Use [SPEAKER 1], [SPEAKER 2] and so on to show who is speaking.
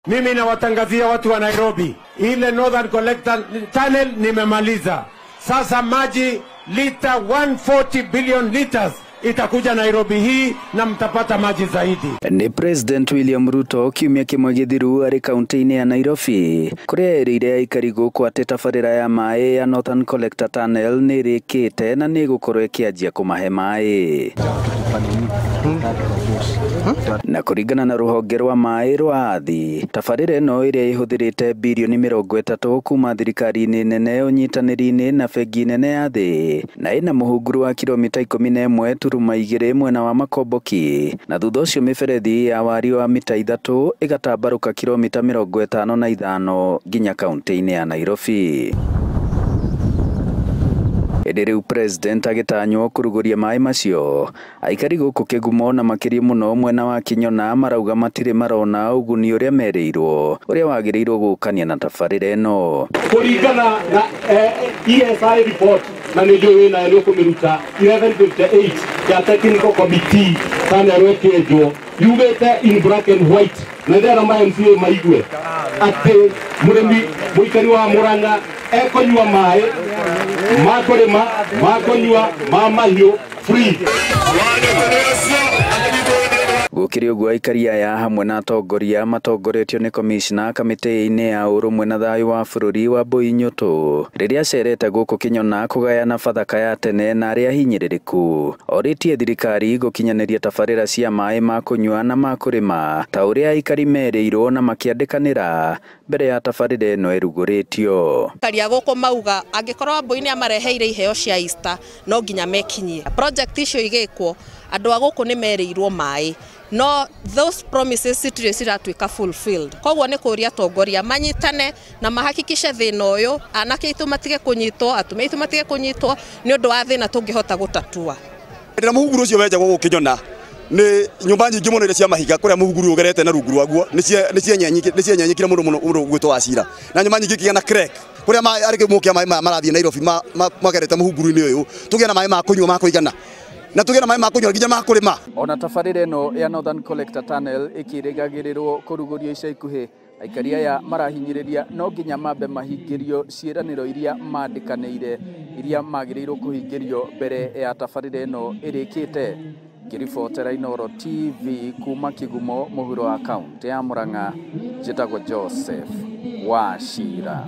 [SPEAKER 1] Mimi nawatangazia watu wa Nairobi, ile Northern Collector Tunnel nimemaliza. Sasa maji lita 140 billion liters itakuja Nairobi hii na mtapata maji zaidi.
[SPEAKER 2] Ni President William Ruto kiumia kimwe githiru ari kaunti-ini ya Nairobi kuria erire aikari guku ati tabarira ya mai ya Northern Collector Tunnel ni rikite na ni gukorwo ikianjia kumahe mai. Na kuringana na ruhonge rwa mai rwa athi, tabarira ino iria ihuthirite bilioni 30 kuma thirikari-ini nene unyitaniri-ini na bengi nene ya thi na ina muhunguru wa kilomita 11.2 mwena wa Makomboki, na thutha ucio miberethi ya wari wa mita 3 igatambaruka kilomita 55 nginya kaunti-ini ya Nairobi. Riu President agitanywo kuruguria mai macio, aikari guku Kigumo na makiria muno mwena wa Kinyona marauga matire marona uguni uria mereirwo uria wagirirwo gukania na tabarira ino.
[SPEAKER 3] Kuringana na ESI report na nijo wina ya kumiruta 1158 ya technical committee kana rwekejo yugete in black and white na ndera mai MCA maigwe ati muremi muikari wa Murang'a ekonywa mai makonywa mamahio free.
[SPEAKER 2] Gukiri uguo aikari aya hamwe na atongoria matongoretio ni commissioner kamiti-ini ya urumwe na thayu wa bururi wa Mbui Nyutu riria cerete guku Kinyona kugayana bathaka ya tene na aria hinyiririku. Oritie thirikari gukinyaniria tabarira cia mai ma kunywa na ma kurima ta uria aikari mereirwo na makiandikanira mbere ya tabarira ino eruguritio.
[SPEAKER 4] Karia guku mauga angikorwo Mbui ni amareheire iheo cia Easter no nginya mekinyie project icio igikwo andu a guku ni mereirwo mai no those promises citire ciratuika fulfilled. Koguo ni kuria tongoria manyitane na mahakikishe thina uyu anake itu matige kunyitwo, atumia itu matige kunyitwo ni undu wa thina tungihota gutatua.
[SPEAKER 5] Ndira muhuguru ucio wenja guku Kinyona ni nyumba nyingi muno cia mahiga kuria muhuguru ugerete na rungu rwaguo ni cienyenyikire muno gwitwo Wachira na nyumba nyingi kiana crack kuria ari mukia mai marathie Nairobi magerete muhuguru-ini uyu tugia na mai ma kunywa ma kuigana na tugena mai makunywa nginya makurima.
[SPEAKER 2] Ona tabarira ino ya Northern Collector Tunnel ikirigagirirwo kurugurio ica ikuhi, aikari aya marahinyiriria no nginya mambe mahingirio ciiraniro iria mandikaniire iria magirirwo kuhingirio mbere ya tabarira ino irikite. Kiribotera Inooro TV kuma Kigumo muhuro wa kaunti ya Murang'a, njitagwo Joseph Wachira.